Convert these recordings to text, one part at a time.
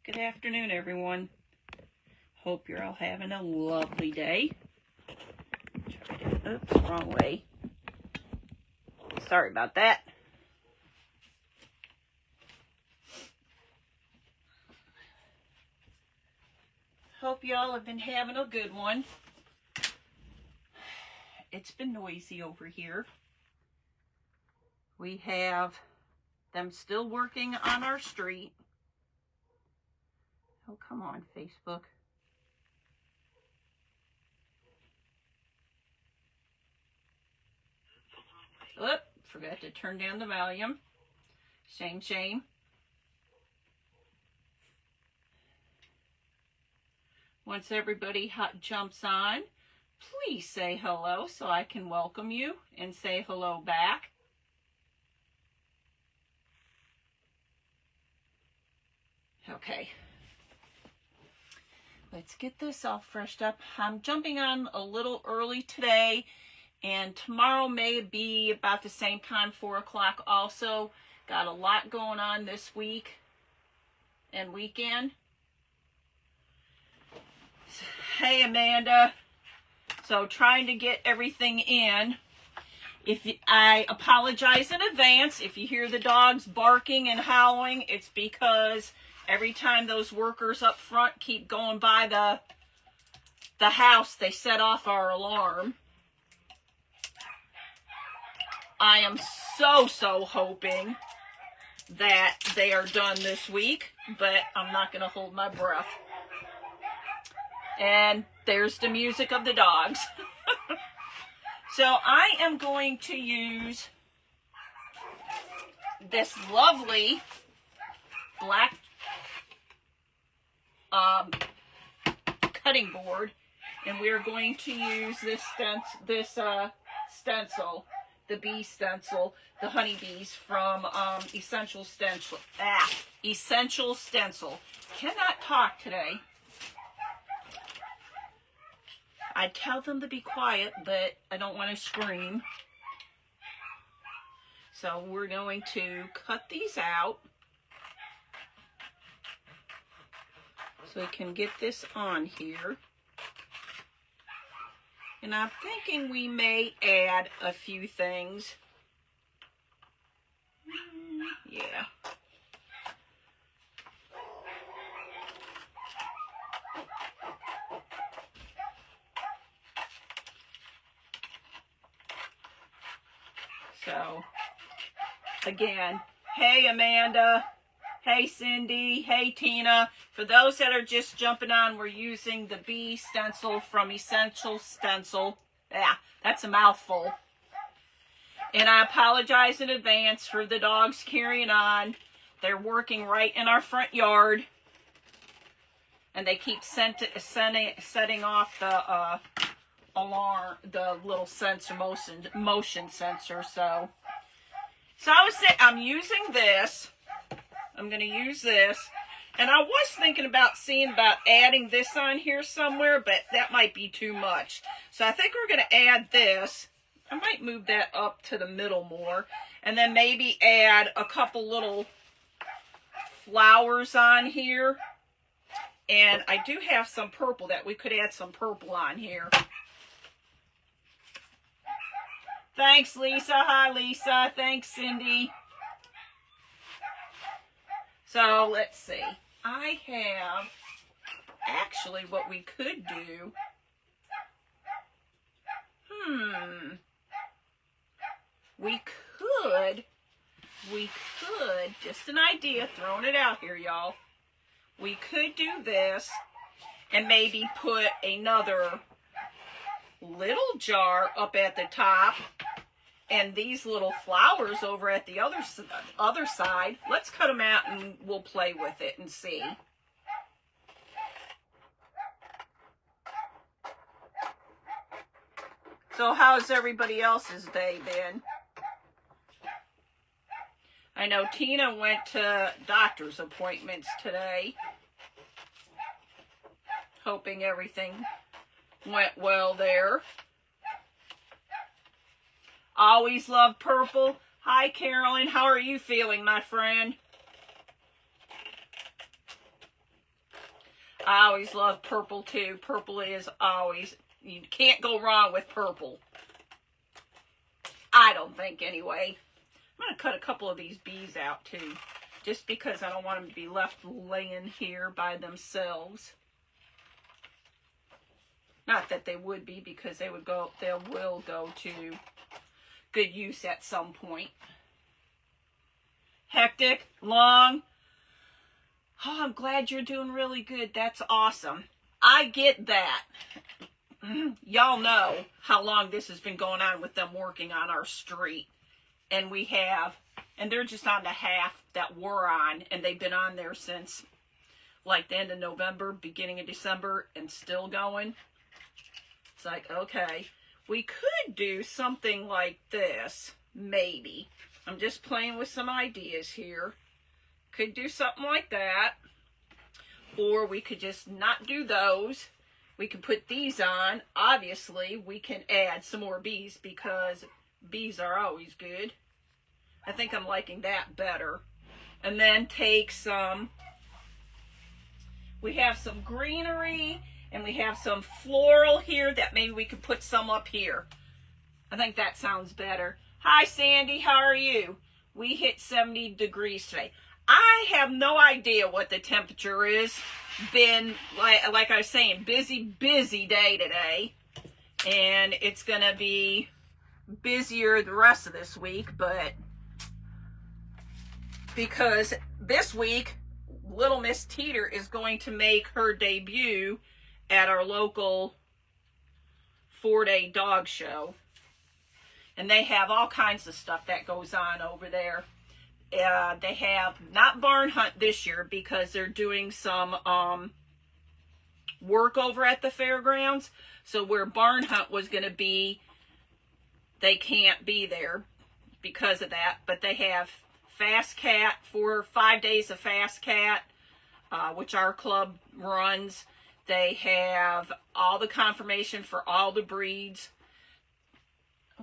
Good afternoon, everyone. Hope you're all having a lovely day. Oops, wrong way. Sorry about that. Hope y'all have been having a good one. It's been noisy over here. We have them still working on our street. Oh, come on, Facebook. Oop, forgot to turn down the volume. Shame, shame. Once everybody jumps on, please say hello so I can welcome you and say hello back. Okay. Let's get this all freshed up. I'm jumping on a little early today, and tomorrow may be about the same time, 4 o'clock also. Got a lot going on this week and weekend. Hey, Amanda. So trying to get everything in. I apologize in advance if you hear the dogs barking and howling. It's because every time those workers up front keep going by the house, they set off our alarm. I am so hoping that they are done this week, but I'm not going to hold my breath. And there's the music of the dogs. So I am going to use this lovely black cutting board, and we are going to use this stencil, the bee stencil, the honeybees from Essential Stencil. Essential Stencil. Cannot talk today. I tell them to be quiet, but I don't want to scream. So we're going to cut these out so we can get this on here. And I'm thinking we may add a few things. Yeah. So, again, hey Amanda, hey Cindy, hey Tina. For those that are just jumping on, we're using the bee stencil from Essential Stencil. Yeah, that's a mouthful. And I apologize in advance for the dogs carrying on. They're working right in our front yard. And they keep setting off the alarm, the little sensor, motion sensor. So I was saying, I'm using this. I'm going to use this. And I was thinking about adding this on here somewhere, but that might be too much. So I think we're going to add this. I might move that up to the middle more. And then maybe add a couple little flowers on here. And I do have some purple that we could add some purple on here. Thanks, Lisa. Hi, Lisa. Thanks, Cindy. So, let's see. I have, actually, what we could do. We could, just an idea, throwing it out here, y'all. We could do this and maybe put another little jar up at the top and these little flowers over at the other side. Let's cut them out and we'll play with it and see. So how's everybody else's day been? I know Tina went to doctor's appointments today. Hoping everything went well there. Always love purple. Hi, Carolyn. How are you feeling, my friend? I always love purple too. Purple is always, you can't go wrong with purple. I don't think anyway. I'm going to cut a couple of these bees out too, just because I don't want them to be left laying here by themselves. Not that they would be, because they will go to good use at some point. Hectic, long. Oh, I'm glad you're doing really good. That's awesome. I get that. Y'all know how long this has been going on with them working on our street. And they're just on the half that we're on, and they've been on there since like the end of November, beginning of December, and still going. It's like, okay, we could do something like this, maybe. I'm just playing with some ideas here. Could do something like that. Or we could just not do those. We can put these on. Obviously, we can add some more bees, because bees are always good. I think I'm liking that better. And then take some, we have some greenery, and we have some floral here that maybe we could put some up here. I think that sounds better. Hi, Sandy. How are you? We hit 70 degrees today. I have no idea what the temperature is. Been, like I was saying, busy day today. And it's going to be busier the rest of this week. But because this week, little Miss Teeter is going to make her debut at our local 4-day dog show. And they have all kinds of stuff that goes on over there. They have not barn hunt this year, because they're doing some work over at the fairgrounds. So where barn hunt was going to be, they can't be there because of that. But they have Fast Cat for 5 days of Fast Cat, which our club runs. They have all the confirmation for all the breeds.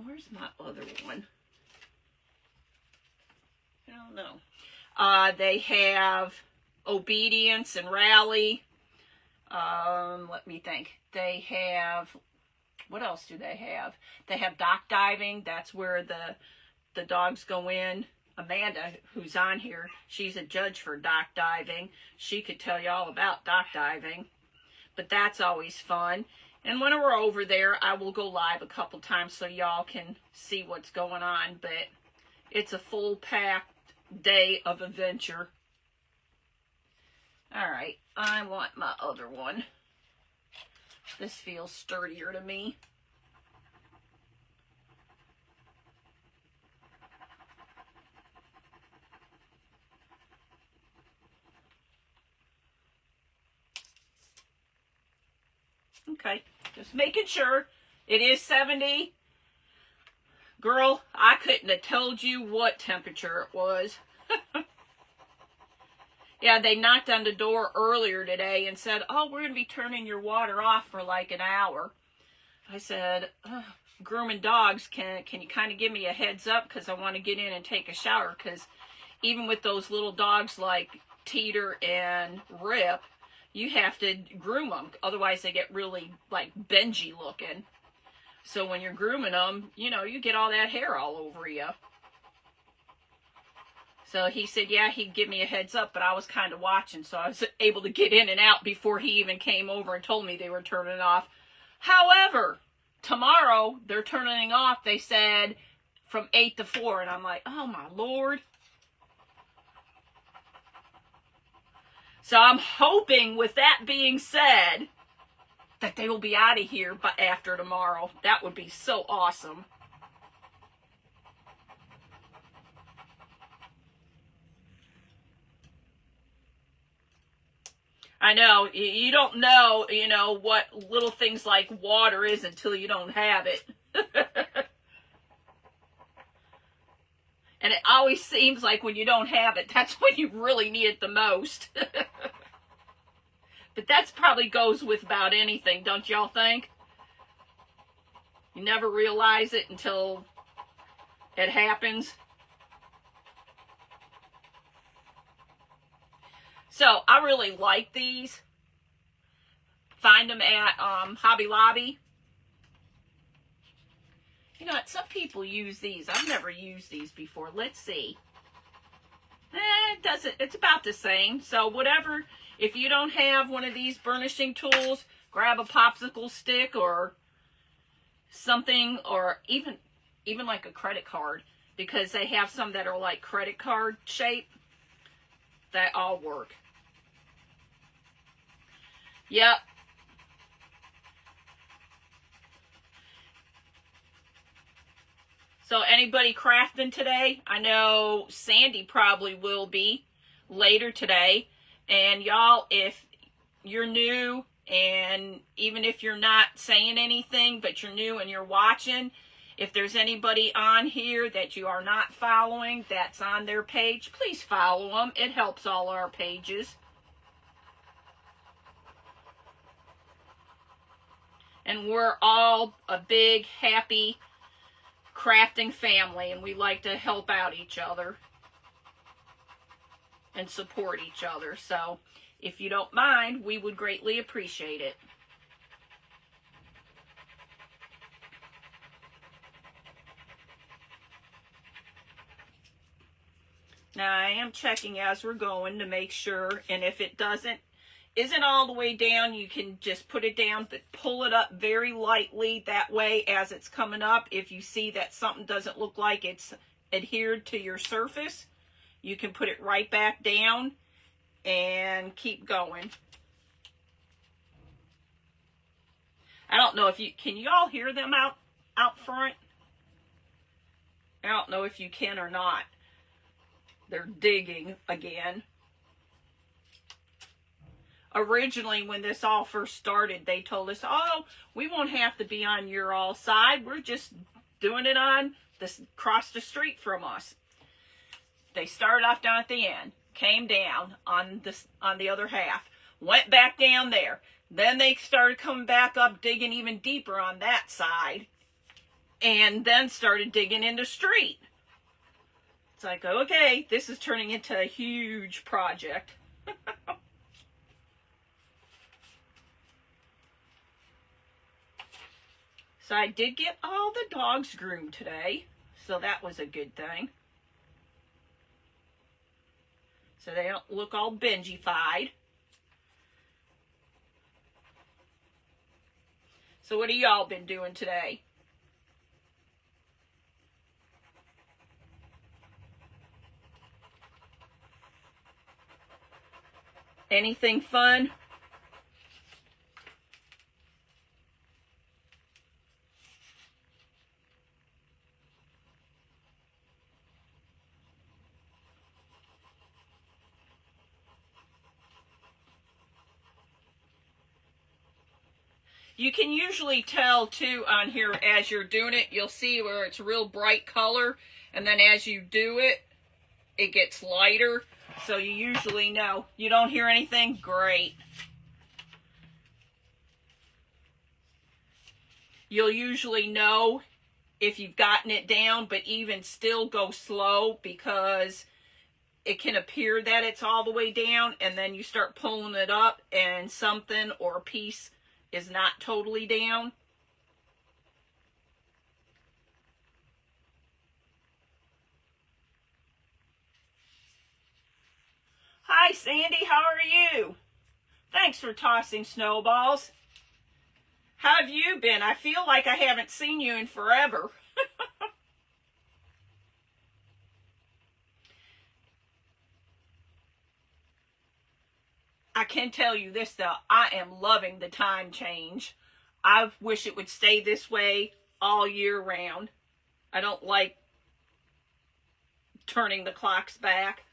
Where's my other one? I don't know. They have Obedience and Rally. Let me think. They have, what else do they have? They have dock diving. That's where the dogs go in. Amanda, who's on here, she's a judge for dock diving. She could tell you all about dock diving. But that's always fun. And when we're over there, I will go live a couple times so y'all can see what's going on. But it's a full-packed day of adventure. Alright, I want my other one. This feels sturdier to me. Okay, just making sure. It is 70. Girl, I couldn't have told you what temperature it was. Yeah, they knocked on the door earlier today and said, oh, we're going to be turning your water off for like an hour. I said, grooming dogs, can you kind of give me a heads up, because I want to get in and take a shower, because even with those little dogs like Teeter and Rip, you have to groom them, otherwise they get really like Benji looking. So when you're grooming them, you know, you get all that hair all over you. So he said, yeah, he'd give me a heads up, but I was kind of watching, so I was able to get in and out before he even came over and told me they were turning it off. However, tomorrow they're turning off, they said, from 8 to 4, and I'm like, oh my Lord. So I'm hoping, with that being said, that they will be out of here after tomorrow. That would be so awesome. I know, you don't know, you know, what little things like water is until you don't have it. And it always seems like when you don't have it, that's when you really need it the most. But that probably goes with about anything, don't y'all think? You never realize it until it happens. So, I really like these. Find them at Hobby Lobby. You know what? Some people use these. I've never used these before. Let's see. It doesn't. It's about the same. So whatever. If you don't have one of these burnishing tools, grab a popsicle stick or something, or even like a credit card, because they have some that are like credit card shape. That all work. Yep. So anybody crafting today? I know Sandy probably will be later today. And y'all, if you're new, and even if you're not saying anything, but you're new and you're watching, if there's anybody on here that you are not following that's on their page, please follow them. It helps all our pages. And we're all a big, happy crafting family, and we like to help out each other and support each other. So if you don't mind, we would greatly appreciate it. Now I am checking as we're going to make sure, and if it isn't all the way down, you can just put it down, but pull it up very lightly. That way, as it's coming up, if you see that something doesn't look like it's adhered to your surface, you can put it right back down and keep going. I don't know if can you all hear them out front? I don't know if you can or not. They're digging again. Originally, when this all first started, they told us, oh, we won't have to be on your all side. We're just doing it on this across the street from us. They started off down at the end, came down on the other half, went back down there. Then they started coming back up, digging even deeper on that side, and then started digging in the street. It's like, okay, this is turning into a huge project. So I did get all the dogs groomed today, so that was a good thing. So they don't look all Benji-fied. So what have y'all been doing today? Anything fun? You can usually tell too on here as you're doing it, you'll see where it's real bright color, and then as you do it, it gets lighter. So you usually know. You don't hear anything? Great. You'll usually know if you've gotten it down, but even still go slow, because it can appear that it's all the way down, and then you start pulling it up and something or a piece is not totally down. Hi, Sandy. How are you? Thanks for tossing snowballs. How have you been? I feel like I haven't seen you in forever. I can tell you this, though. I am loving the time change. I wish it would stay this way all year round. I don't like turning the clocks back.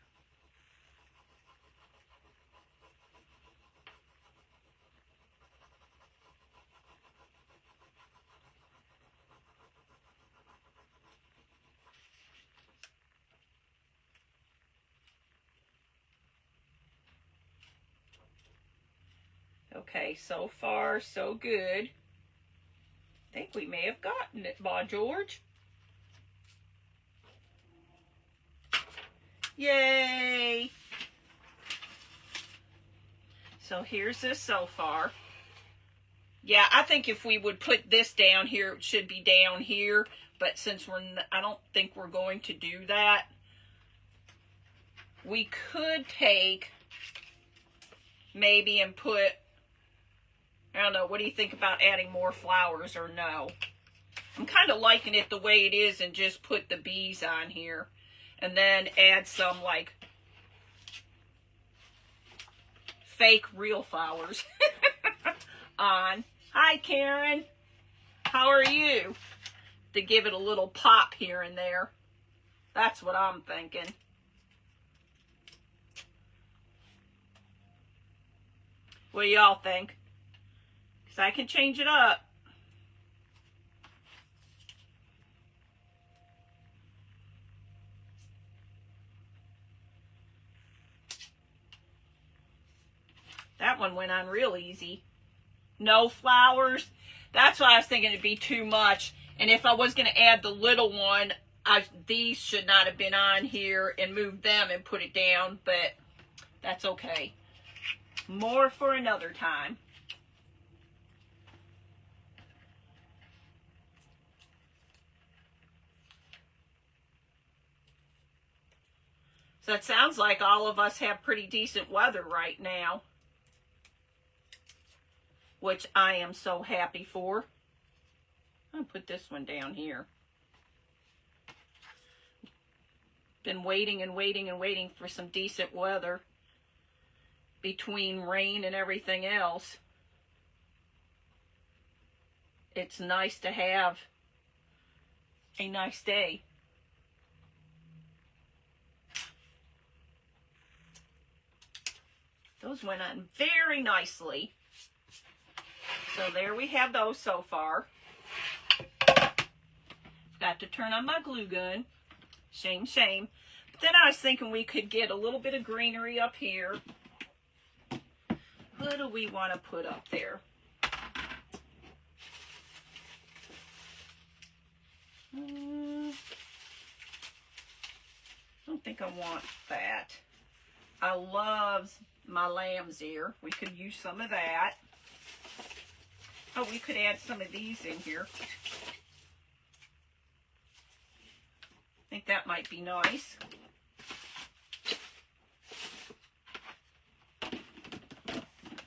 Okay, so far, so good. I think we may have gotten it, Bob George. Yay! So here's this so far. Yeah, I think if we would put this down here, it should be down here. But since I don't think we're going to do that, we could take maybe and put, I don't know, what do you think about adding more flowers or no? I'm kind of liking it the way it is and just put the bees on here. And then add some like fake real flowers on. Hi, Karen. How are you? To give it a little pop here and there. That's what I'm thinking. What do y'all think? Because I can change it up. That one went on real easy. No flowers. That's why I was thinking it'd be too much. And if I was going to add the little one, these should not have been on here and moved them and put it down. But that's okay. More for another time. So it sounds like all of us have pretty decent weather right now, which I am so happy for. I'll put this one down here. Been waiting and waiting and waiting for some decent weather between rain and everything else. It's nice to have a nice day. Those went on very nicely. So there we have those so far. Got to turn on my glue gun. Shame, shame. But then I was thinking we could get a little bit of greenery up here. What do we want to put up there? I don't think I want that. I love my lamb's ear. We could use some of that. Oh, we could add some of these in here. I think that might be nice.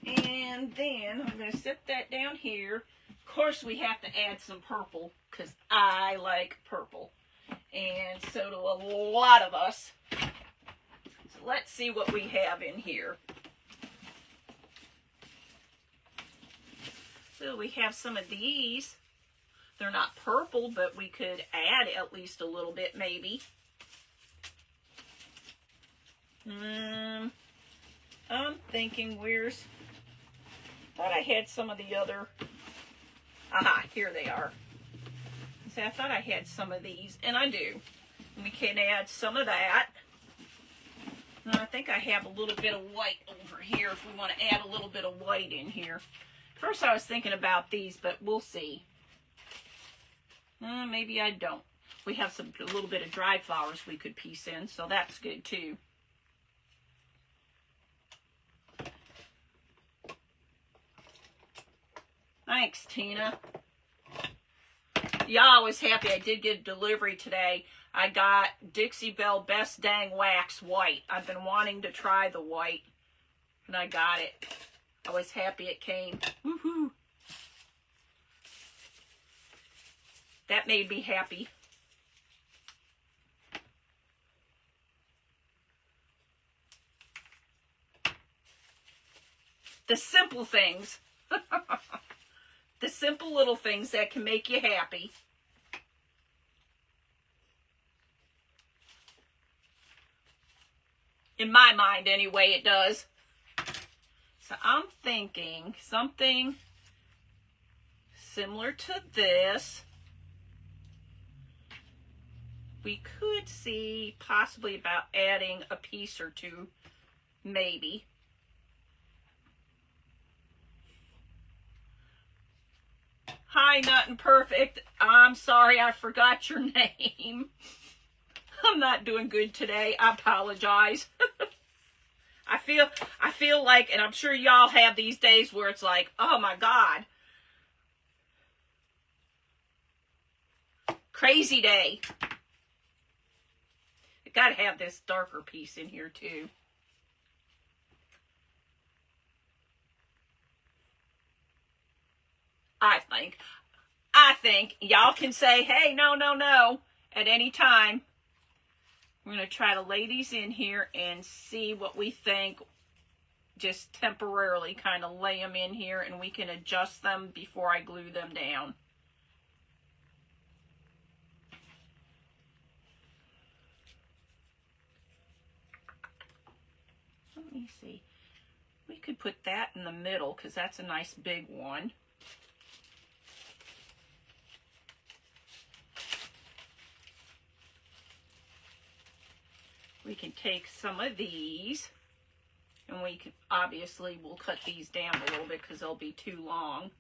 And then I'm going to set that down here. Of course, we have to add some purple because I like purple. And so do a lot of us. So let's see what we have in here. So we have some of these. They're not purple, but we could add at least a little bit maybe. I'm thinking thought I had some of the other, aha, here they are. See, I thought I had some of these, and I do. We can add some of that. And I think I have a little bit of white over here if we want to add a little bit of white in here. First I was thinking about these, but we'll see. Maybe I don't. We have a little bit of dried flowers we could piece in, so that's good too. Thanks, Tina. Yeah, I was happy. I did get a delivery today. I got Dixie Belle Best Dang Wax White. I've been wanting to try the white, and I got it. I was happy it came. Woohoo! That made me happy. The simple things. The simple little things that can make you happy. In my mind, anyway, it does. So I'm thinking something similar to this. We could see possibly about adding a piece or two, maybe. Hi, Nut and Perfect. I'm sorry I forgot your name. I'm not doing good today. I apologize. I feel like, and I'm sure y'all have these days where it's like, oh my God, Crazy day. I gotta have this darker piece in here too. I think y'all can say, hey, no, at any time. We're going to try to lay these in here and see what we think. Just temporarily kind of lay them in here, and we can adjust them before I glue them down. Let me see. We could put that in the middle because that's a nice big one. We can take some of these, and we can, obviously, we'll cut these down a little bit because they'll be too long.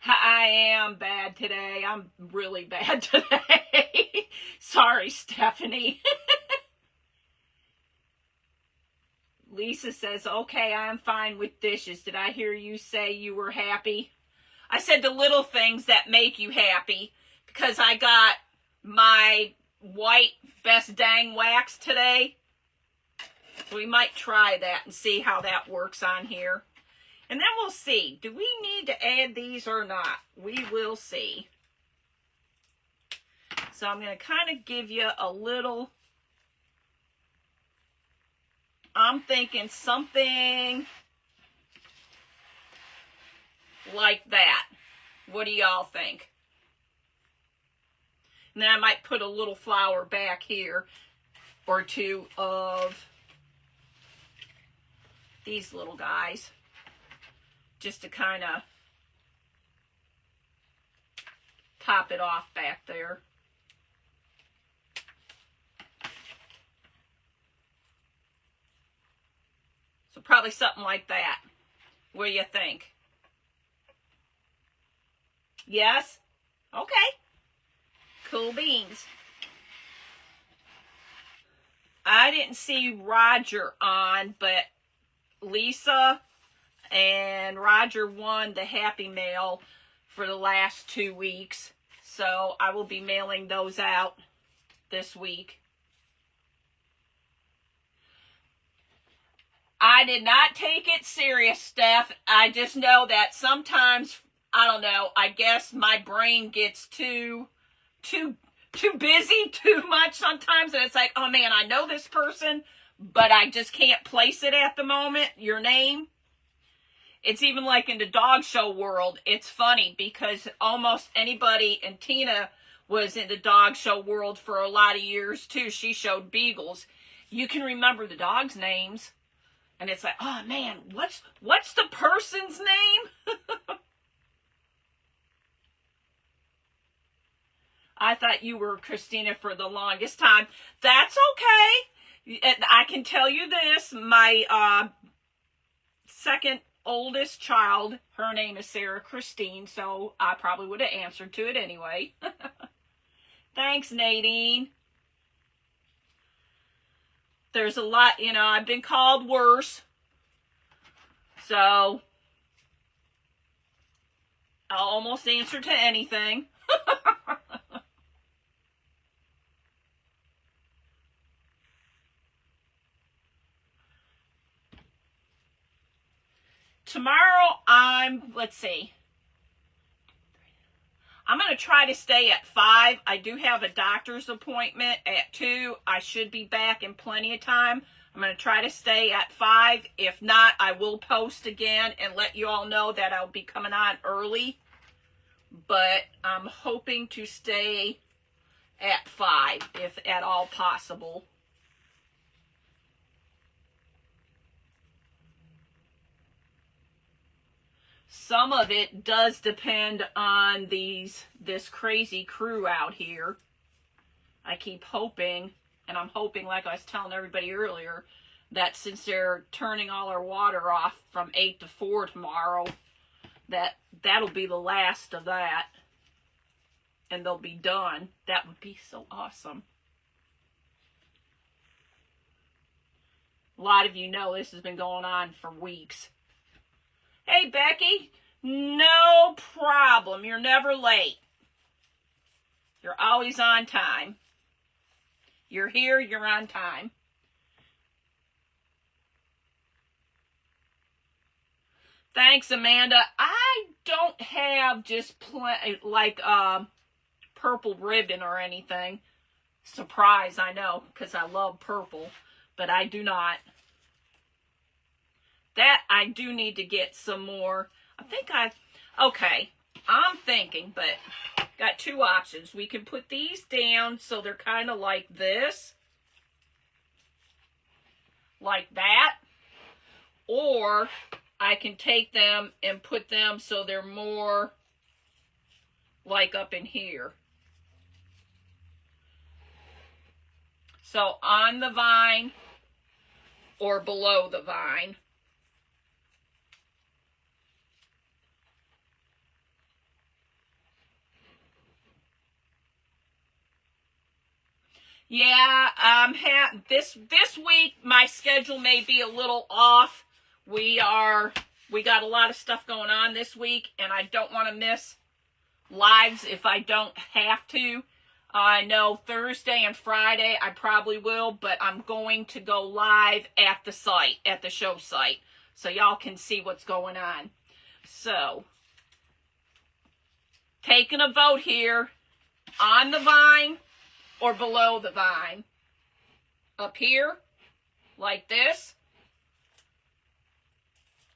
I am bad today. I'm really bad today. Sorry, Stephanie. Lisa says, okay, I'm fine with dishes. Did I hear you say you were happy? I said the little things that make you happy because I got my white Best Dang wax today. We might try that and see how that works on here. And then we'll see. Do we need to add these or not? We will see. So I'm going to kind of give you a little... I'm thinking something like that. What do y'all think? And then I might put a little flower back here or two of these little guys, just to kind of top it off back there. So probably something like that. What do you think? Yes? Okay. Cool beans. I didn't see Roger on, but Lisa and Roger won the Happy Mail for the last 2 weeks. So I will be mailing those out this week. I did not take it serious, Steph. I just know that sometimes, I don't know, I guess my brain gets too busy too much sometimes. And it's like, oh man, I know this person, but I just can't place it at the moment, your name. It's even like in the dog show world. It's funny because almost anybody, and Tina was in the dog show world for a lot of years too. She showed beagles. You can remember the dogs' names. And it's like, oh man, what's the person's name? I thought you were Christina for the longest time. That's okay. And I can tell you this, my second oldest child, her name is Sarah Christine, so I probably would have answered to it anyway. Thanks, Nadine. There's a lot, you know, I've been called worse. So, I'll almost answer to anything. Tomorrow, let's see. I'm going to try to stay at 5. I do have a doctor's appointment at 2. I should be back in plenty of time. I'm going to try to stay at 5. If not, I will post again and let you all know that I'll be coming on early. But I'm hoping to stay at 5, if at all possible. some of it does depend on this crazy crew out here. I keep hoping, and I'm hoping, like I was telling everybody earlier, that since they're turning all our water off from 8 to 4 tomorrow, that'll be the last of that. And they'll be done. That would be so awesome. A lot of you know this has been going on for weeks. Hey, Becky, no problem. You're never late. You're always on time. You're here, you're on time. Thanks, Amanda. I don't have just purple ribbon or anything. Surprise, I know, because I love purple, but I do not. That I do need to get some more. Okay, I'm thinking, but got two options. We can put these down so they're kind of like this. Like that. Or I can take them and put them so they're more like up in here. So on the vine or below the vine. Yeah, this week my schedule may be a little off. We got a lot of stuff going on this week, and I don't want to miss lives if I don't have to. I know Thursday and Friday I probably will, but I'm going to go live at the site, at the show site, so y'all can see what's going on. So, taking a vote here on the vine or below the vine. Up here, like this.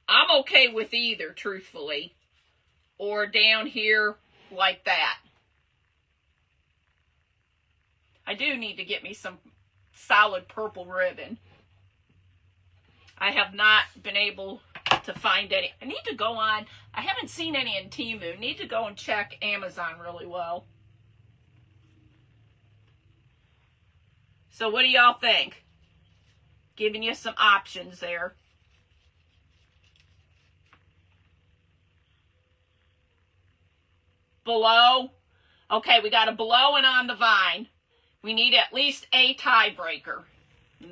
I'm okay with either, truthfully. Or down here, like that. I do need to get me some solid purple ribbon. I have not been able to find any. I need to go on. I haven't seen any in Temu. Need to go and check Amazon really well. So what do y'all think? Giving you some options there. Below. Okay, we got a below and on the vine. We need at least a tiebreaker.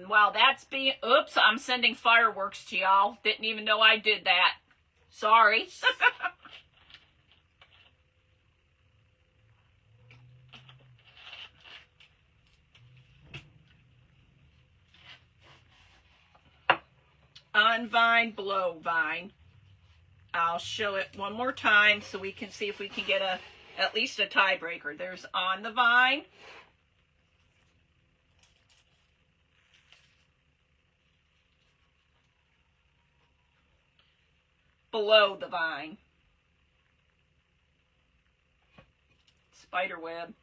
While that's being... Oops, I'm sending fireworks to y'all. Didn't even know I did that. Sorry. On vine, below vine. I'll show it one more time so we can see if we can get at least a tiebreaker. There's on the vine. Below the vine. Spider web.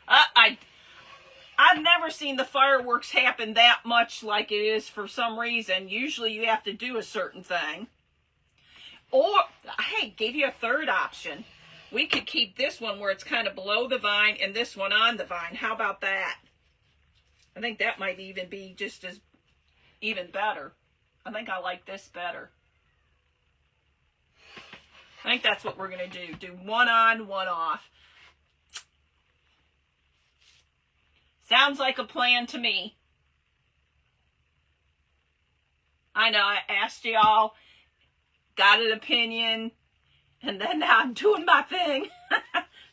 I've never seen the fireworks happen that much like it is for some reason. Usually you have to do a certain thing. Or, hey, gave you a third option. We could keep this one where it's kind of below the vine and this one on the vine. How about that? I think that might even be just as even better. I think I like this better. I think that's what we're going to do. Do one on, one off. Sounds like a plan to me. I know, I asked y'all, got an opinion, and then now I'm doing my thing.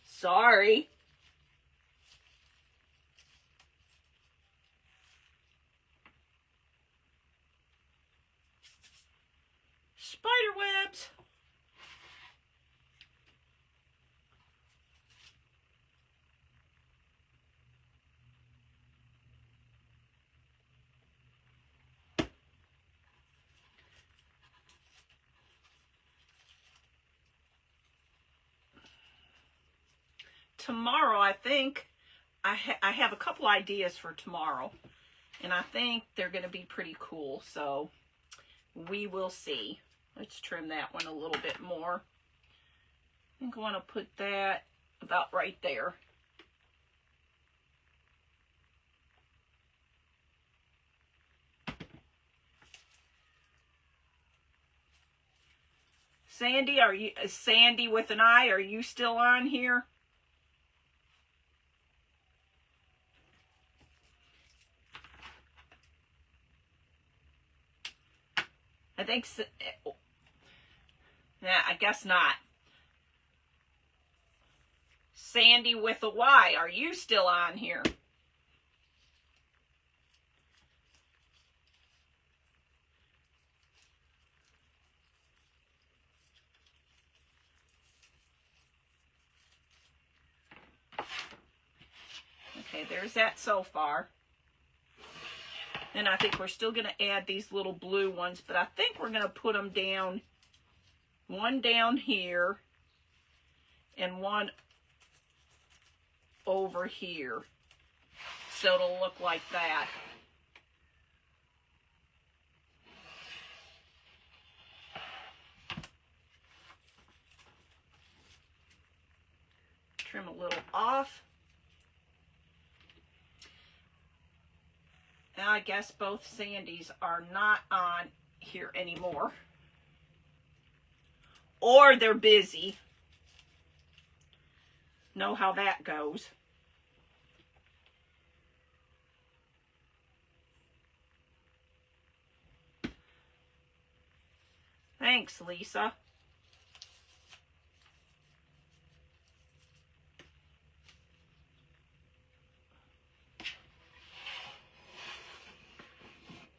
Sorry. Spider webs. Tomorrow, I think, I have a couple ideas for tomorrow. And I think they're going to be pretty cool. So, we will see. Let's trim that one a little bit more. I think I want to put that about right there. Sandy, are you Sandy with an I? Are you still on here? I think so. Nah, I guess not. Sandy with a Y, are you still on here? Okay, there's that so far. And I think we're still going to add these little blue ones, but I think we're going to put them down, one down here and one over here. So it'll look like that. Trim a little off. Now I guess both Sandys are not on here anymore. Or they're busy. Know how that goes. Thanks, Lisa.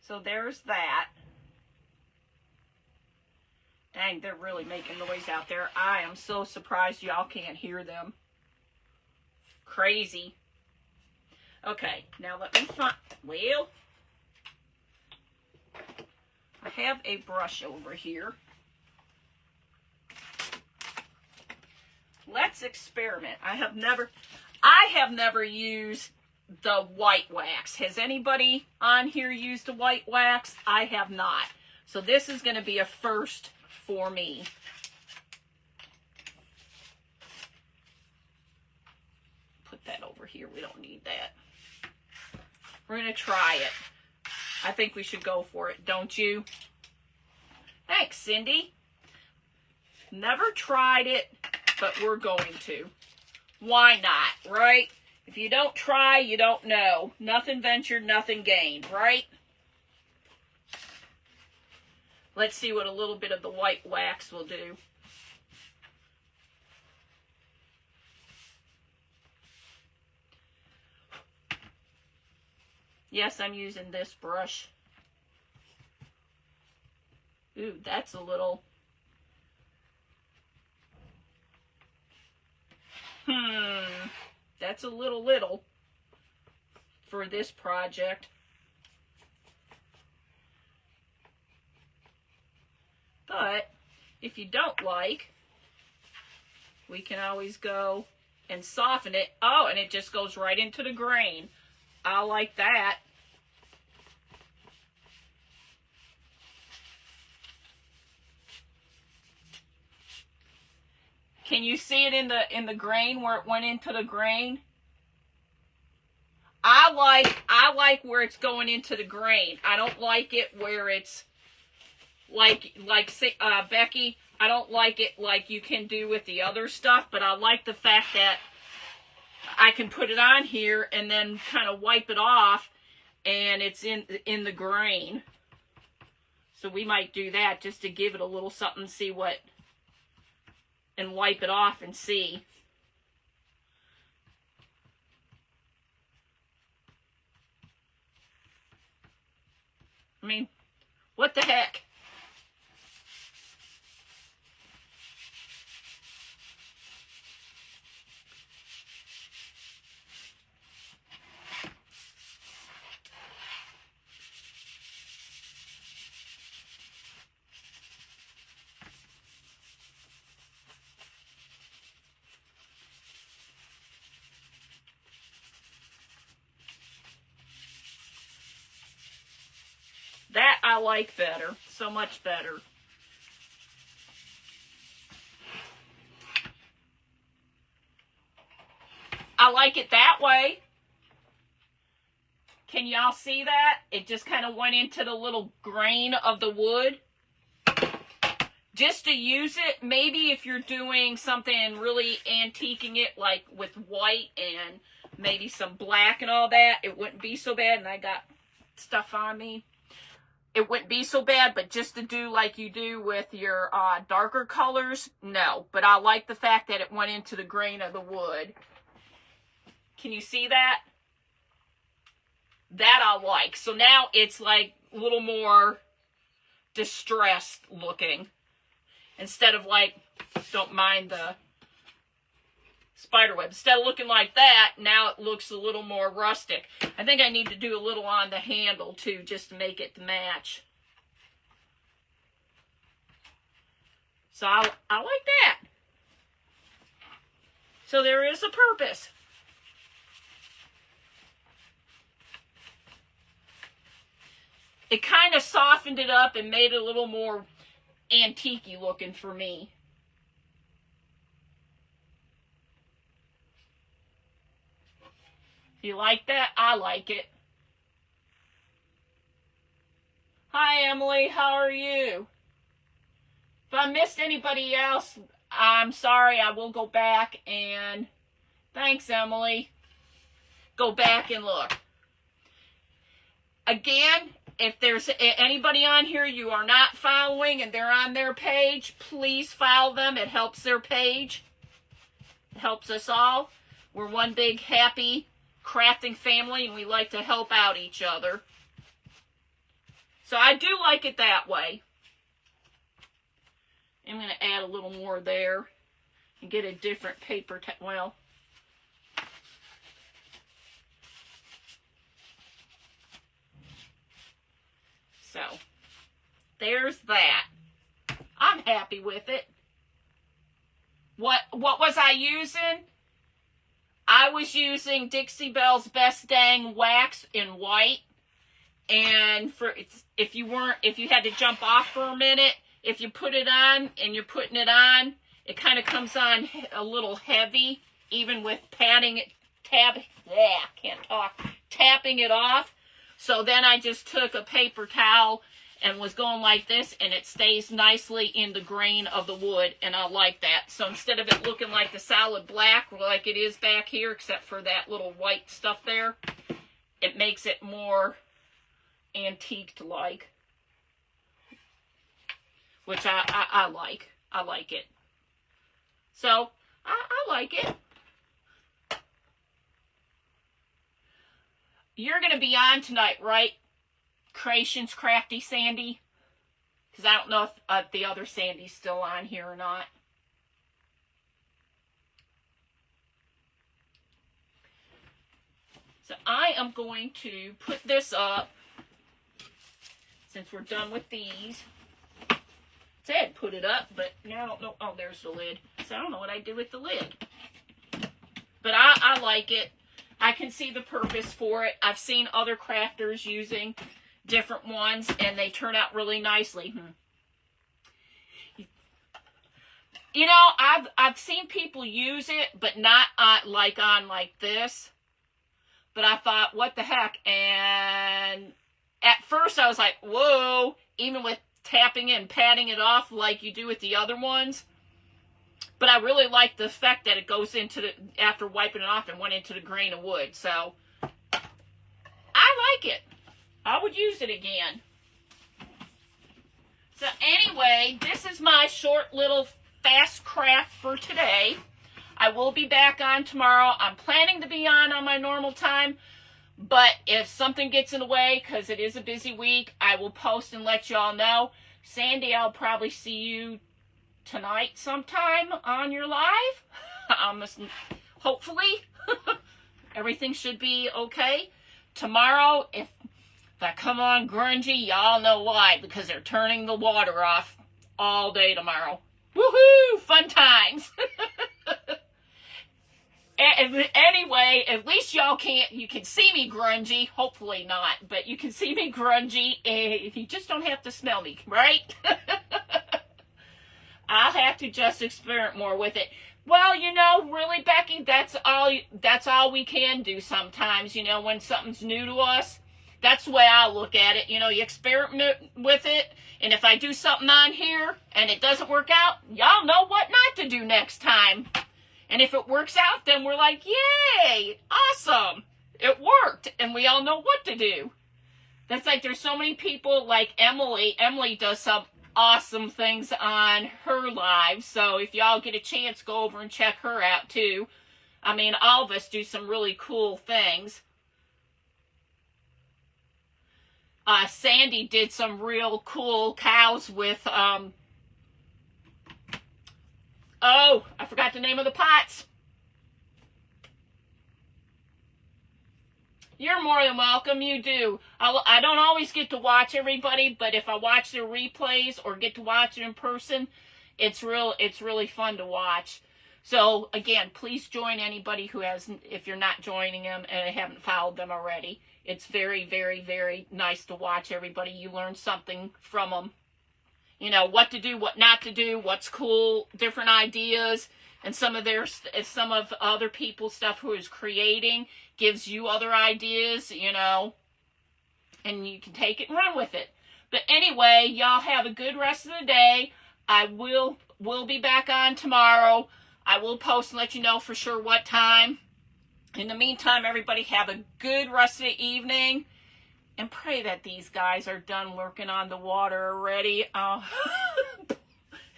So there's that. Dang, they're really making noise out there. I am so surprised y'all can't hear them. Crazy. Okay, now let me find, well, I have a brush over here. Let's experiment. I have never used the white wax. Has anybody on here used a white wax? I have not. So this is going to be a first for me. Put that over here. We don't need that. We're going to try it. I think we should go for it, don't you? Thanks, Cindy. Never tried it, but we're going to. Why not, right? If you don't try, you don't know. Nothing ventured, nothing gained, right? Let's see what a little bit of the white wax will do. Yes, I'm using this brush. Ooh, that's a little... That's a little for this project. But if you don't like, we can always go and soften it. Oh, and it just goes right into the grain. I like that. Can you see it in the grain where it went into the grain? I like where it's going into the grain. I don't like it where it's like Becky. I don't like it like you can do with the other stuff, but I like the fact that I can put it on here and then kind of wipe it off, and it's in the grain. So we might do that just to give it a little something. See what. And wipe it off and see. I mean, what the heck? That I like better. So much better. I like it that way. Can y'all see that? It just kind of went into the little grain of the wood. Just to use it, maybe if you're doing something really antiquing it, like with white and maybe some black and all that, it wouldn't be so bad. And I got stuff on me. It wouldn't be so bad, but just to do like you do with your darker colors, no. But I like the fact that it went into the grain of the wood. Can you see that? That I like. So now it's like a little more distressed looking. Instead of like, don't mind the spider web. Instead of looking like that, now it looks a little more rustic. I think I need to do a little on the handle too, just to make it match. So I like that. So there is a purpose. It kind of softened it up and made it a little more antique-y looking for me. You like that? I like it. Hi, Emily. How are you? If I missed anybody else, I'm sorry. I will go back and... Thanks, Emily. Go back and look. Again, if there's anybody on here you are not following and they're on their page, please follow them. It helps their page. It helps us all. We're one big happy crafting family and we like to help out each other. So I do like it that way. I'm going to add a little more there and get a different paper. Well, so, there's that. I'm happy with it. What was I using? I was using Dixie Belle's Best Dang Wax in white. And if you had to jump off for a minute, if you put it on and you're putting it on, it kind of comes on a little heavy, even with tapping it off. So then I just took a paper towel and was going like this, and it stays nicely in the grain of the wood, and I like that. So instead of it looking like the solid black, like it is back here, except for that little white stuff there, it makes it more antiqued-like, which I like. I like it. So, I like it. You're going to be on tonight, right? Creations Crafty Sandy? Because I don't know if the other Sandy's still on here or not. So I am going to put this up, since we're done with these. I said put it up, but now I don't know. Oh, there's the lid. So I don't know what I did with the lid. But I like it. I can see the purpose for it. I've seen other crafters using different ones, and they turn out really nicely. You know, I've seen people use it, but not like this. But I thought, what the heck? And at first I was like, whoa, even with tapping it and patting it off like you do with the other ones. But I really like the effect that it goes into after wiping it off and went into the grain of wood. So, I like it. I would use it again. So anyway, this is my short little fast craft for today. I will be back on tomorrow. I'm planning to be on my normal time. But if something gets in the way, because it is a busy week, I will post and let you all know. Sandy, I'll probably see you tonight sometime on your live. Hopefully. Everything should be okay. Tomorrow, if I come on grungy, y'all know why. Because they're turning the water off all day tomorrow. Woohoo! Fun times. Anyway, at least you can see me grungy. Hopefully not, but you can see me grungy. You just don't have to smell me, right? I'll have to just experiment more with it. Well, you know, really, Becky, that's all we can do sometimes, you know, when something's new to us. That's the way I look at it. You know, you experiment with it, and if I do something on here and it doesn't work out, y'all know what not to do next time. And if it works out, then we're like, yay, awesome. It worked, and we all know what to do. That's like there's so many people like Emily. Emily does some awesome things on her live. So if y'all get a chance, go over and check her out too. I mean, all of us do some really cool things. Sandy did some real cool cows with, oh, I forgot the name of the pots. You're more than welcome. You do. I don't always get to watch everybody, but if I watch their replays or get to watch it in person, it's really fun to watch. So again, please join anybody who hasn't, if you're not joining them and haven't followed them already. It's very, very, very nice to watch everybody. You learn something from them. You know, what to do, what not to do, what's cool, different ideas. And some of other people's stuff who is creating gives you other ideas, you know, and you can take it and run with it. But anyway, y'all have a good rest of the day. I will be back on tomorrow. I will post and let you know for sure what time. In the meantime, everybody have a good rest of the evening. And pray that these guys are done working on the water already.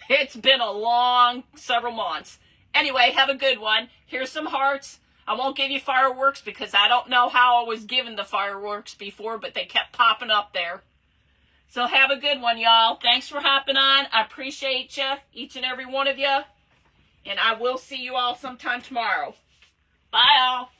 It's been a long several months. Anyway, have a good one. Here's some hearts. I won't give you fireworks because I don't know how I was given the fireworks before, but they kept popping up there. So have a good one, y'all. Thanks for hopping on. I appreciate you, each and every one of you. And I will see you all sometime tomorrow. Bye, all.